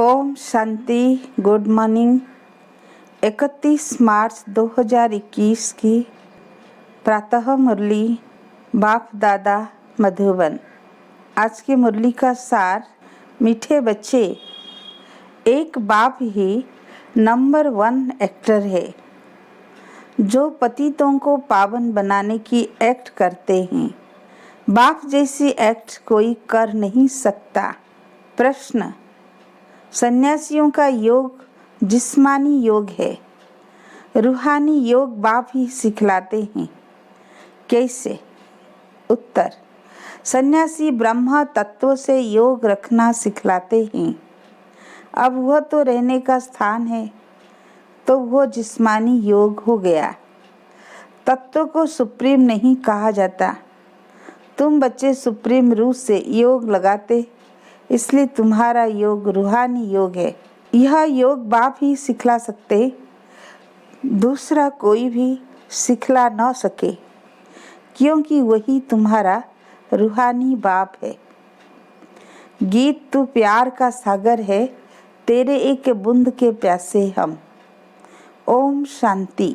Om Shanti. Good morning. 31 मार्च 2021 की प्रातः मुरली बाप दादा मधुबन। आज की मुरली का सार। मीठे बच्चे, एक बाप ही नंबर 1 एक्टर है जो पतितों को पावन बनाने की एक्ट करते हैं। बाप जैसी एक्ट कोई कर नहीं सकता। प्रश्न: सन्यासियों का योग जिस्मानी योग है, रूहानी योग बाप ही सिखलाते हैं। कैसे? उत्तर: सन्यासी ब्रह्म तत्व से योग रखना सिखलाते हैं। अब वह तो रहने का स्थान है, तो वह जिस्मानी योग हो गया। तत्व को सुप्रीम नहीं कहा जाता। तुम बच्चे सुप्रीम रूह से योग लगाते, इसलिए तुम्हारा योग रूहानी योग है। यह योग बाप ही सिखला सकते, दूसरा कोई भी सिखला न सके, क्योंकि वही तुम्हारा रूहानी बाप है। गीत: तू प्यार का सागर है, तेरे एक बूंद के प्यासे हम। ओम शांति।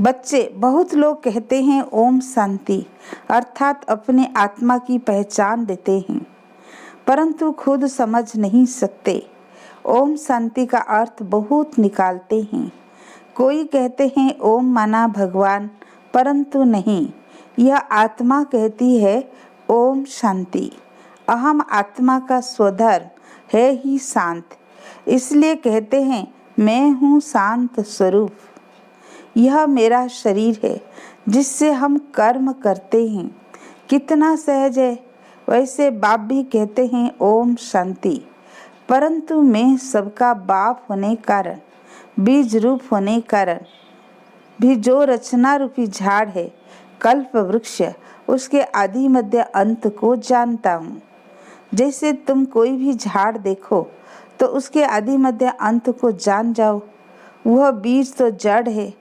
बच्चे, बहुत लोग कहते हैं ओम शांति अर्थात अपने आत्मा की पहचान देते हैं, परंतु खुद समझ नहीं सकते। ओम शांति का अर्थ बहुत निकालते हैं। कोई कहते हैं ओम माना भगवान, परंतु नहीं, यह आत्मा कहती है ओम शांति। अहम आत्मा का स्वधर्म है ही शांत, इसलिए कहते हैं मैं हूँ शांत स्वरूप। यह मेरा शरीर है जिससे हम कर्म करते हैं। कितना सहज है। वैसे बाप भी कहते हैं ओम शांति, परंतु मैं सबका बाप होने कारण, बीज रूप होने कारण भी जो रचना रूपी झाड़ है, कल्प वृक्ष, उसके आदि मध्य अंत को जानता हूँ। जैसे तुम कोई भी झाड़ देखो तो उसके आदि मध्य अंत को जान जाओ। वह बीज तो जड़ है,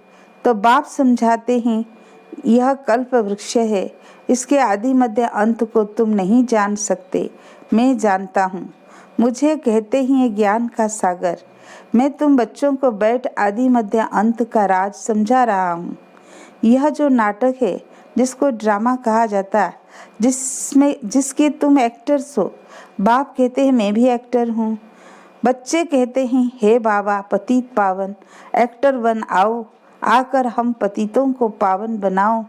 तो बाप समझाते हैं यह कल्प वृक्ष है, इसके आदि मध्य अंत को तुम नहीं जान सकते, मैं जानता हूँ। मुझे कहते हैं ज्ञान का सागर। मैं तुम बच्चों को बैठ आदि मध्य अंत का राज समझा रहा हूँ। यह जो नाटक है, जिसको ड्रामा कहा जाता, जिसके तुम एक्टर्स हो, बाप कहते हैं मैं भी एक्टर हूँ। बच्चे कहते हैं हे बाबा पतित पावन एक्टर बन आओ, आकर हम पतितों को पावन बनाओ।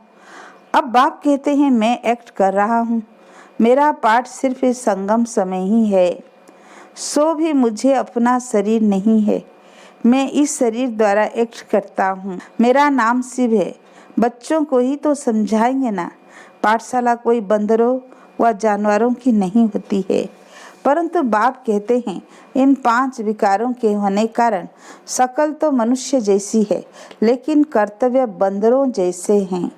अब बाप कहते हैं मैं एक्ट कर रहा हूँ, मेरा पार्ट सिर्फ इस संगम समय ही है। सो भी मुझे अपना शरीर नहीं है, मैं इस शरीर द्वारा एक्ट करता हूँ। मेरा नाम शिव है। बच्चों को ही तो समझाएंगे ना। पाठशाला कोई बंदरों व जानवरों की नहीं होती है, परंतु बाप कहते हैं इन 5 विकारों के होने कारण शकल तो मनुष्य जैसी है, लेकिन कर्तव्य बंदरों जैसे हैं।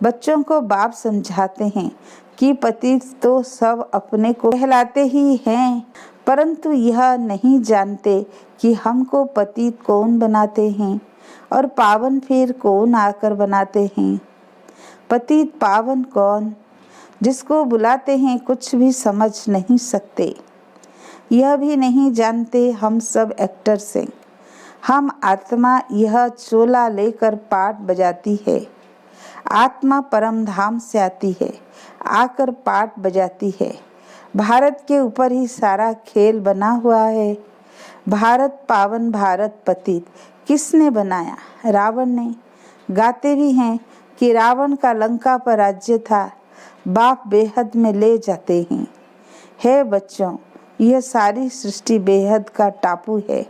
बच्चों को बाप समझाते हैं कि पतित तो सब अपने को कहलाते ही हैं, परंतु यह नहीं जानते कि हमको पतित कौन बनाते हैं और पावन फिर कौन आकर बनाते हैं। पतित पावन कौन, जिसको बुलाते हैं कुछ भी समझ नहीं सकते। यह भी नहीं जानते हम सब एक्टर्स हैं। हम आत्मा यह चोला लेकर पाठ बजाती है। आत्मा परम धाम से आती है, आकर पाठ बजाती है। भारत के ऊपर ही सारा खेल बना हुआ है। भारत पावन भारत पतित किसने बनाया? रावण ने। गाते भी हैं कि रावण का लंका पर राज्य था, बाप बेहद में ले जाते हैं। हे बच्चों, यह सारी सृष्टि बेहद का टापू है।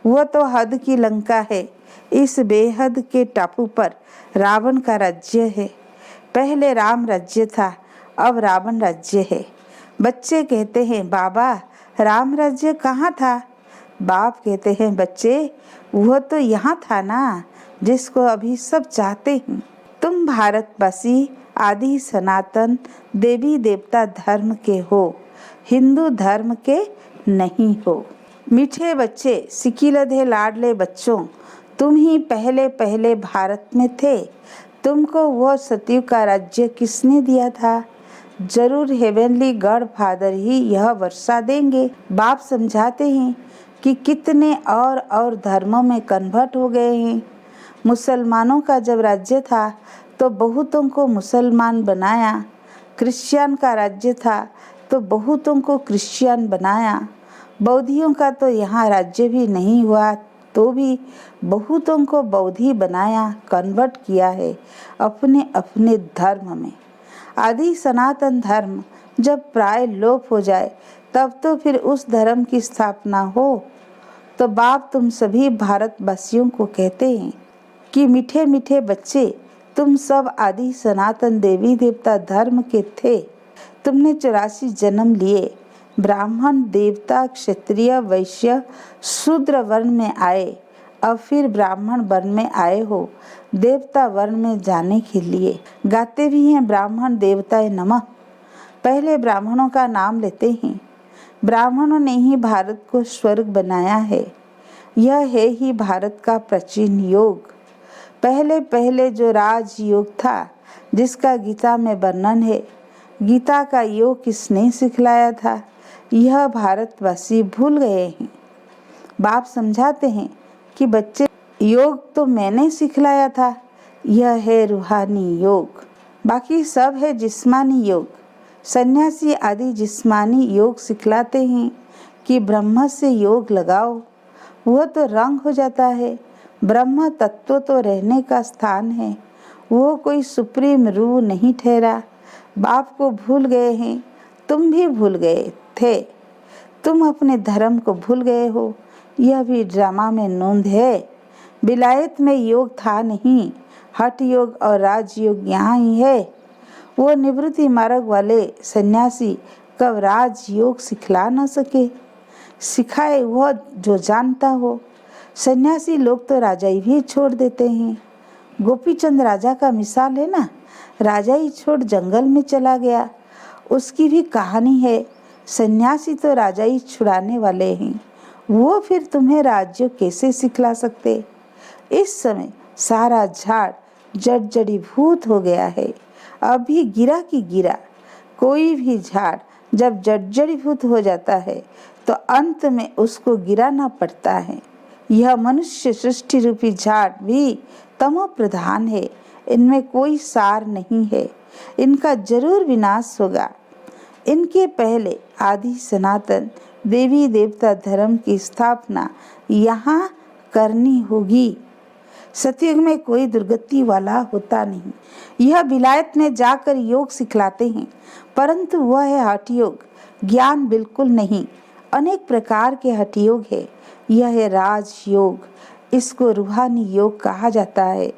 वह तो हद की लंका है। इस बेहद के टापू पर रावण का राज्य है। पहले राम राज्य था, अब रावण राज्य है। बच्चे कहते हैं बाबा राम राज्य कहाँ था? बाप कहते हैं बच्चे वह तो यहाँ था ना, जिसको अभी सब चाहते हैं। तुम भारतवासी आदि सनातन देवी देवता धर्म के हो, हिंदू धर्म के नहीं हो। मीठे बच्चे, सिकिलधे लाडले बच्चों, तुम ही पहले पहले भारत में थे। तुमको वह सतयुग का राज्य किसने दिया था? जरूर हेवनली गॉड फादर ही यह वर्षा देंगे। बाप समझाते हैं कि कितने और धर्मों में कन्वर्ट हो गए हैं। मुसलमानों का जब राज्य था तो बहुतों को मुसलमान बनाया, क्रिश्चियन का राज्य था तो बहुतों को क्रिश्चियन बनाया, बौद्धियों का तो यहाँ राज्य भी नहीं हुआ तो भी बहुतों को बौद्धि बनाया, कन्वर्ट किया है अपने अपने धर्म में। आदि सनातन धर्म जब प्राय लोप हो जाए तब तो फिर उस धर्म की स्थापना हो। तो बाप तुम सभी भारतवासियों को कहते हैं कि मीठे मीठे बच्चे, तुम सब आदि सनातन देवी देवता धर्म के थे। तुमने 84 जन्म लिए, ब्राह्मण, देवता, क्षत्रिय, वैश्य, शूद्र वर्ण में आए, अब फिर ब्राह्मण वर्ण में आए हो देवता वर्ण में जाने के लिए। गाते भी हैं ब्राह्मण देवताए नमः। पहले ब्राह्मणों का नाम लेते हैं। ब्राह्मणों ने ही भारत को स्वर्ग बनाया है। यह है ही भारत का प्राचीन योग। पहले पहले जो राज योग था जिसका गीता में वर्णन है, गीता का योग किसने सिखलाया था यह भारतवासी भूल गए हैं। बाप समझाते हैं कि बच्चे, योग तो मैंने सिखलाया था, यह है रूहानी योग, बाकी सब है जिस्मानी योग। सन्यासी आदि जिस्मानी योग सिखलाते हैं कि ब्रह्म से योग लगाओ, वह तो रंग हो जाता है। ब्रह्म तत्व तो रहने का स्थान है, वो कोई सुप्रीम रूह नहीं ठहरा। बाप को भूल गए हैं, तुम भी भूल गए थे, तुम अपने धर्म को भूल गए हो, यह भी ड्रामा में नोंद है। विलायत में योग था नहीं, हठ योग और राजयोग यहाँ ही है। वो निवृत्ति मार्ग वाले सन्यासी कब राजयोग सिखला न सके, सिखाए वह जो जानता हो। सन्यासी लोग तो राजाई भी छोड़ देते हैं। गोपीचंद राजा का मिसाल है ना, राजा ही छोड़ जंगल में चला गया, उसकी भी कहानी है। सन्यासी तो राजा ही छुड़ाने वाले हैं, वो फिर तुम्हें राज्य कैसे सिखला सकते। इस समय सारा झाड़ जड़ीभूत हो गया है, अभी गिरा की गिरा। कोई भी झाड़ जब जड़ीभूत हो जाता है तो अंत में उसको गिराना पड़ता है। यह मनुष्य सृष्टि रूपी झाड़ भी तमो प्रधान है, इनमें कोई सार नहीं है, इनका जरूर विनाश होगा। इनके पहले आदि सनातन देवी देवता धर्म की स्थापना यहाँ करनी होगी। सतयुग में कोई दुर्गति वाला होता नहीं। यह विलायत में जाकर योग सिखलाते हैं, परंतु वह है हठ योग, ज्ञान बिल्कुल नहीं। अनेक प्रकार के हठ योग है। यह है राज योग, इसको रूहानी योग कहा जाता है।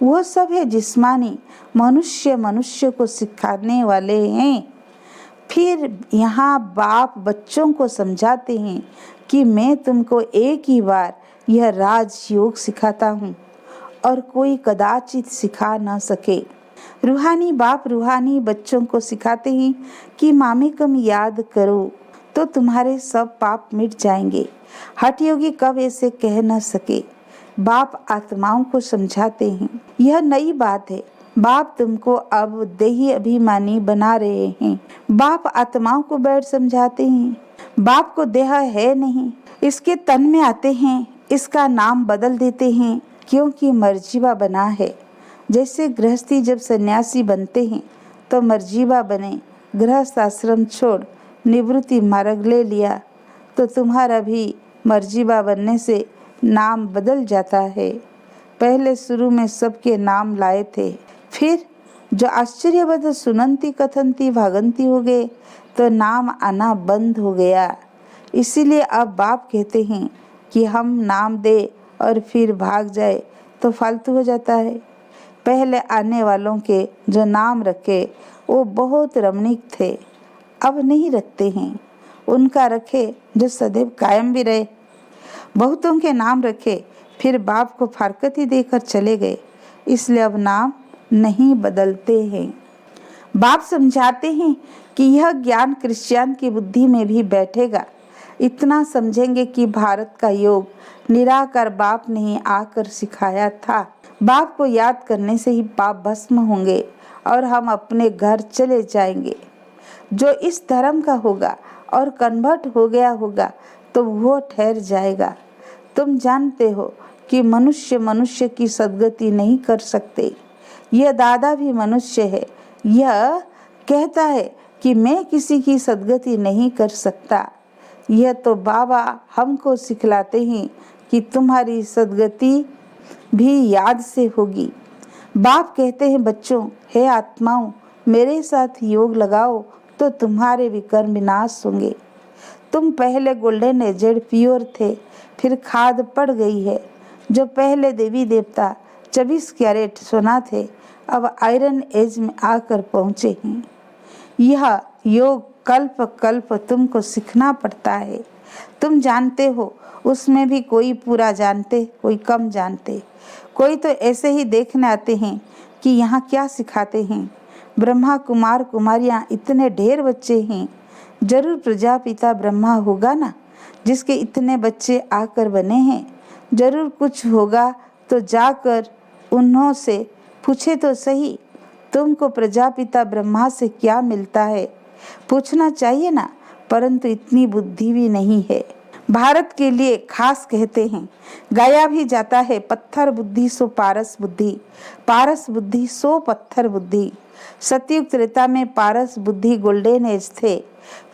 वह सब है जिस्मानी, मनुष्य को सिखाने वाले हैं। फिर यहाँ बाप बच्चों को समझाते हैं कि मैं तुमको एक ही बार यह राजयोग सिखाता हूँ और कोई कदाचित सिखा न सके। रूहानी बाप रूहानी बच्चों को सिखाते हैं कि मामी कम याद करो तो तुम्हारे सब पाप मिट जाएंगे। हठ योगी कब ऐसे कह न सके। बाप आत्माओं को समझाते हैं, यह नई बात है। बाप तुमको अब देही अभिमानी बना रहे हैं। बाप आत्माओं को बैठ समझाते हैं, बाप को देह है नहीं, इसके तन में आते हैं, इसका नाम बदल देते हैं क्योंकि मर्जीवा बना है। जैसे गृहस्थी जब सन्यासी बनते हैं तो मर्जीवा बने, गृहस्थ आश्रम छोड़ निवृत्ति मार्ग ले लिया, तो तुम्हारा भी मर्जीवा बनने से नाम बदल जाता है। पहले शुरू में सबके नाम लाए थे, फिर जो आश्चर्यवद सुनंती कथनती भागंती हो गए तो नाम आना बंद हो गया। इसीलिए अब बाप कहते हैं कि हम नाम दे और फिर भाग जाए तो फालतू हो जाता है। पहले आने वालों के जो नाम रखे वो बहुत रमणीक थे, अब नहीं रखते हैं। उनका रखे जो सदैव कायम भी रहे। बहुतों के नाम रखे फिर बाप को फारकत ही देकर चले गए, इसलिए अब नाम नहीं बदलते हैं। बाप समझाते हैं कि यह ज्ञान क्रिश्चियन की बुद्धि में भी बैठेगा। इतना समझेंगे कि भारत का योग निराकार बाप ने ही आकर सिखाया था। बाप को याद करने से ही पाप भस्म होंगे और हम अपने घर चले जाएंगे। जो इस धर्म का होगा और कन्वर्ट हो गया होगा तो वो ठहर जाएगा। तुम जानते हो कि मनुष्य मनुष्य की सद्गति नहीं कर सकते। यह दादा भी मनुष्य है। यह कहता है कि मैं किसी की सद्गति नहीं कर सकता। यह तो बाबा हमको सिखलाते हैं कि तुम्हारी सद्गति भी याद से होगी। बाप कहते हैं, बच्चों, हे आत्माओं, मेरे साथ योग लगाओ तो तुम्हारे विकर्म विनाश होंगे। तुम पहले गोल्डन एजेड प्योर थे, फिर खाद पड़ गई है। जो पहले देवी देवता 24 कैरेट सोना थे, अब आयरन एज में आकर पहुँचे हैं। यह योग कल्प कल्प तुमको सीखना पड़ता है। तुम जानते हो, उसमें भी कोई पूरा जानते, कोई कम जानते। कोई तो ऐसे ही देखने आते हैं कि यहाँ क्या सिखाते हैं। ब्रह्मा कुमार कुमारियाँ इतने ढेर बच्चे हैं, जरूर प्रजापिता ब्रह्मा होगा ना, जिसके इतने बच्चे आकर बने हैं। जरूर कुछ होगा तो जाकर उन्हों से पूछे तो सही, तुमको प्रजापिता ब्रह्मा से क्या मिलता है? पूछना चाहिए ना, परंतु इतनी बुद्धि भी नहीं है। भारत के लिए खास कहते हैं, गाया भी जाता है, पत्थर बुद्धि सो पारस बुद्धि, पारस बुद्धि सो पत्थर बुद्धि। सतयुग त्रेता में पारस बुद्धि गोल्डन एज थे,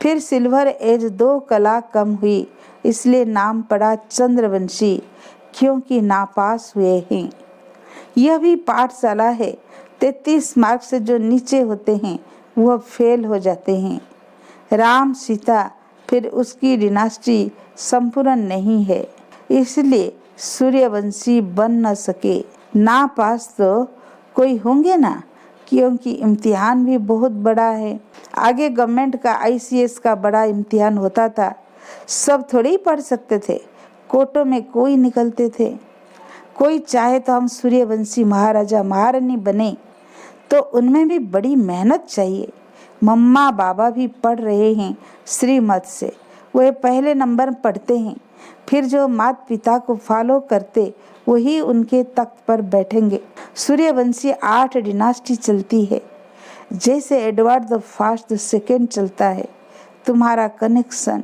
फिर सिल्वर एज 2 कला कम हुई, इसलिए नाम पड़ा चंद्रवंशी, क्योंकि नापास हुए हैं। यह भी पाठशाला है। 33 मार्क से जो नीचे होते हैं वह फेल हो जाते हैं। राम सीता फिर उसकी डिनास्टी संपूर्ण नहीं है, इसलिए सूर्यवंशी बन न सके। ना पास तो कोई होंगे ना, क्योंकि इम्तिहान भी बहुत बड़ा है। आगे गवर्नमेंट का ICS का बड़ा इम्तिहान होता था, सब थोड़े ही पढ़ सकते थे, कोटों में कोई निकलते थे। कोई चाहे तो हम सूर्यवंशी महाराजा महारानी बने, तो उनमें भी बड़ी मेहनत चाहिए। मम्मा बाबा भी पढ़ रहे हैं श्रीमत से, वे पहले नंबर पढ़ते हैं, फिर जो माता पिता को फॉलो करते वही उनके तख्त पर बैठेंगे। सूर्यवंशी 8 डिनास्टी चलती है, जैसे एडवर्ड द फर्स्ट सेकेंड चलता है। तुम्हारा कनेक्शन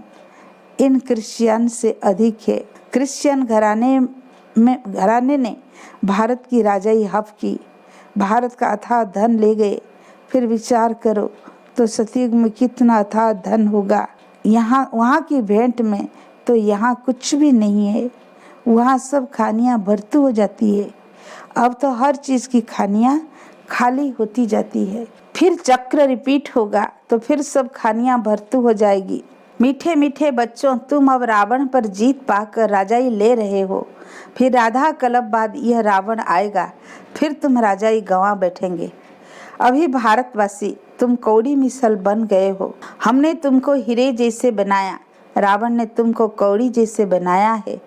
इन क्रिश्चियन से अधिक है। क्रिश्चियन घराने ने भारत की राजाई हफ की, भारत का अथाह धन ले गए। फिर विचार करो तो सतयुग में कितना अथाह धन होगा। यहाँ वहाँ की भेंट में तो यहाँ कुछ भी नहीं है। वहाँ सब खानियाँ भरतू हो जाती है। अब तो हर चीज़ की खानियाँ खाली होती जाती है। फिर चक्र रिपीट होगा तो फिर सब खानियाँ भरतू हो जाएगी। मीठे मीठे बच्चों, तुम अब रावण पर जीत पाकर राजाई ले रहे हो। फिर आधा कल्प बाद यह रावण आएगा, फिर तुम राजाई गंवा बैठेंगे। अभी भारतवासी तुम कौड़ी मिसल बन गए हो। हमने तुमको हीरे जैसे बनाया, रावण ने तुमको कौड़ी जैसे बनाया है।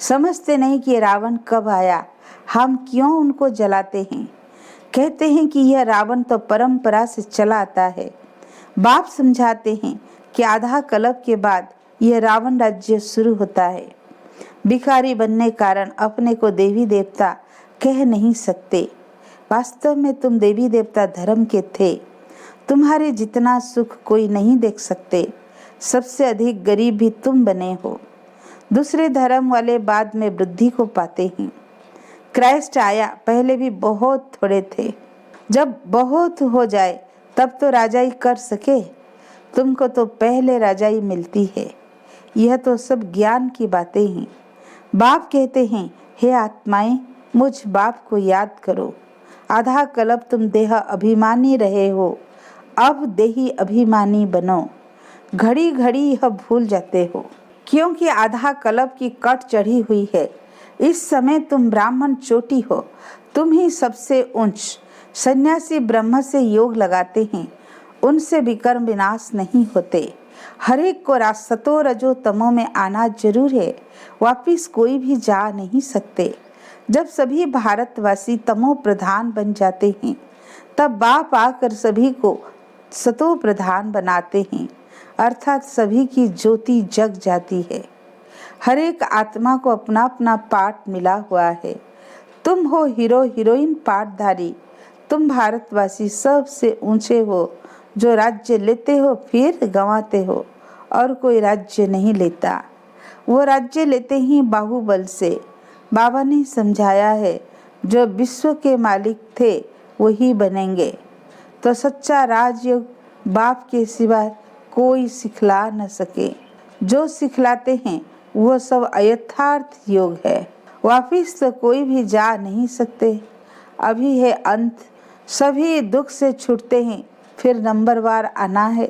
समझते नहीं कि रावण कब आया, हम क्यों उनको जलाते हैं। कहते हैं कि यह रावण तो परंपरा से चला आता है। बाप समझाते हैं कि आधा कल्प के बाद यह रावण राज्य शुरू होता है। भिखारी बनने कारण अपने को देवी देवता कह नहीं सकते। वास्तव में तुम देवी देवता धर्म के थे। तुम्हारे जितना सुख कोई नहीं देख सकते। सबसे अधिक गरीब भी तुम बने हो। दूसरे धर्म वाले बाद में वृद्धि को पाते हैं। क्राइस्ट आया, पहले भी बहुत थोड़े थे। जब बहुत हो जाए तब तो राजाई कर सके। तुमको तो पहले राजाई मिलती है। यह तो सब ज्ञान की बातें हैं। बाप कहते हैं, हे आत्माएं, मुझ बाप को याद करो। आधा कल्प तुम देह अभिमानी रहे हो, अब देही अभिमानी बनो। घड़ी घड़ी यह भूल जाते हो, क्योंकि आधा कल्प की कट चढ़ी हुई है। इस समय तुम ब्राह्मण चोटी हो, तुम ही सबसे ऊंच। सन्यासी ब्रह्म से योग लगाते हैं, उनसे विकर्म विनाश नहीं होते। हर एक को सतो रजो तमो में आना जरूर है, वापिस कोई भी जा नहीं सकते। जब सभी भारतवासी तमो प्रधान बन जाते हैं, तब बाप आकर सभी को सतो प्रधान बनाते हैं, अर्थात सभी की ज्योति जग जाती है। हर एक आत्मा को अपना अपना पाठ मिला हुआ है। तुम हो हीरो हीरोइन पाठधारी। तुम भारतवासी सबसे ऊंचे हो, जो राज्य लेते हो फिर गंवाते हो और कोई राज्य नहीं लेता। वो राज्य लेते ही बाहुबल से। बाबा ने समझाया है जो विश्व के मालिक थे वही बनेंगे। तो सच्चा राजयोग बाप के सिवा कोई सिखला न सके। जो सिखलाते हैं वो सब अयथार्थ योग है। वापिस तो कोई भी जा नहीं सकते। अभी है अंत, सभी दुख से छूटते हैं, फिर नंबरवार आना है।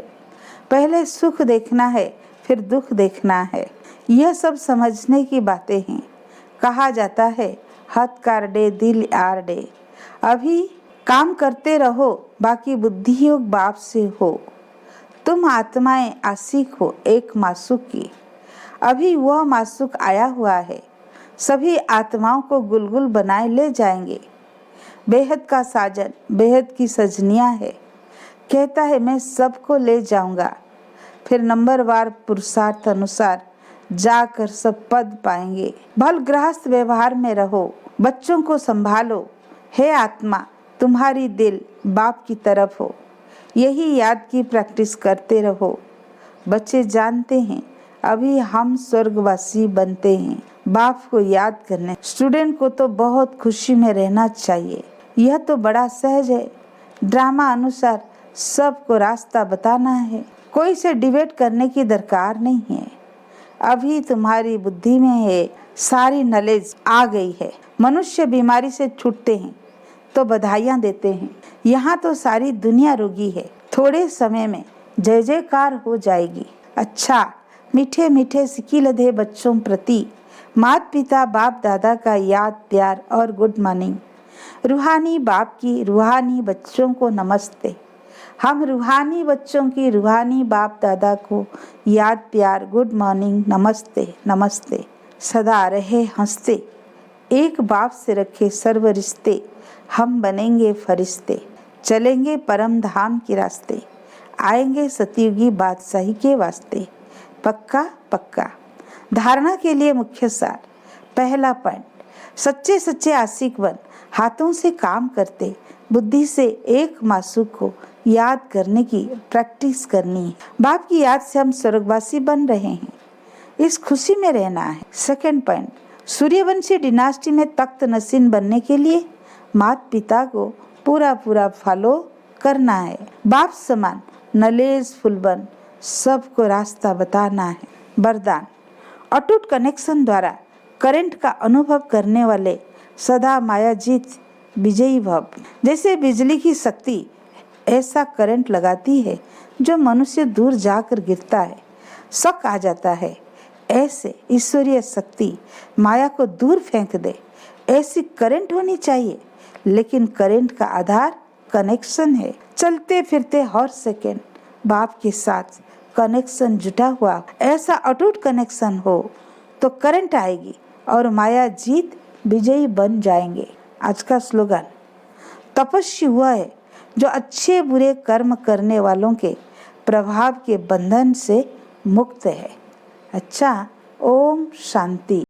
पहले सुख देखना है, फिर दुख देखना है। यह सब समझने की बातें हैं। कहा जाता है हाथ कारडे दिल आरडे। अभी काम करते रहो, बाकी बुद्धि योग बाप से हो। तुम आत्माएं आशिक हो एक मासूक की। अभी वह मासूक आया हुआ है, सभी आत्माओं को गुलगुल बनाए ले जाएंगे। बेहद का साजन बेहद की सजनियां है। कहता है मैं सबको ले जाऊंगा। फिर नंबरवार पुरुषार्थ अनुसार जाकर सब पद पाएंगे। भल गृहस्थ व्यवहार में रहो, बच्चों को संभालो। हे आत्मा, तुम्हारी दिल बाप की तरफ हो। यही याद की प्रैक्टिस करते रहो। बच्चे जानते हैं अभी हम स्वर्गवासी बनते हैं। बाप को याद करने स्टूडेंट को तो बहुत खुशी में रहना चाहिए। यह तो बड़ा सहज है। ड्रामा अनुसार सबको रास्ता बताना है। कोई से डिबेट करने की दरकार नहीं है। अभी तुम्हारी बुद्धि में है सारी नॉलेज आ गई है। मनुष्य बीमारी से छूटते हैं तो बधाइयाँ देते हैं। यहाँ तो सारी दुनिया रोगी है। थोड़े समय में जय जयकार हो जाएगी। अच्छा, मीठे मीठे सिक्की लधे बच्चों प्रति माता पिता बाप दादा का याद प्यार और गुड मॉर्निंग। रूहानी बाप की रूहानी बच्चों को नमस्ते। हम रूहानी बच्चों की रूहानी बाप दादा को याद प्यार गुड मॉर्निंग नमस्ते नमस्ते। सदा रहे हंसते, एक बाप से रखे सर्व रिश्ते। हम बनेंगे फरिश्ते, चलेंगे परम धाम के रास्ते। आएंगे सतयुगी बादशाही के वास्ते। पक्का पक्का। धारणा के लिए मुख्य सार। पहला पॉइंट, सच्चे सच्चे आशिक बन। हाथों से काम करते बुद्धि से एक मासूक को याद करने की प्रैक्टिस करनी है। बाप की याद से हम स्वर्गवासी बन रहे हैं, इस खुशी में रहना है। सेकंड पॉइंट, सूर्यवंशी डिनास्टी में तख्त नसीन बनने के लिए माता पिता को पूरा फॉलो करना है। बाप समान नॉलेजफुल बन सबको रास्ता बताना है। वरदान, अटूट कनेक्शन द्वारा करंट का अनुभव करने वाले सदा मायाजीत विजयी भव। जैसे बिजली की शक्ति ऐसा करंट लगाती है जो मनुष्य दूर जाकर गिरता है, शक आ जाता है। ऐसे ईश्वरीय शक्ति माया को दूर फेंक दे। ऐसी करंट होनी चाहिए, लेकिन करंट का आधार कनेक्शन है। चलते फिरते हर सेकेंड बाप के साथ कनेक्शन जुटा हुआ, ऐसा अटूट कनेक्शन हो तो करंट आएगी और माया जीत विजयी बन जाएंगे। आज का स्लोगन, तपस्वी वह है जो अच्छे बुरे कर्म करने वालों के प्रभाव के बंधन से मुक्त है। अच्छा, ओम शांति।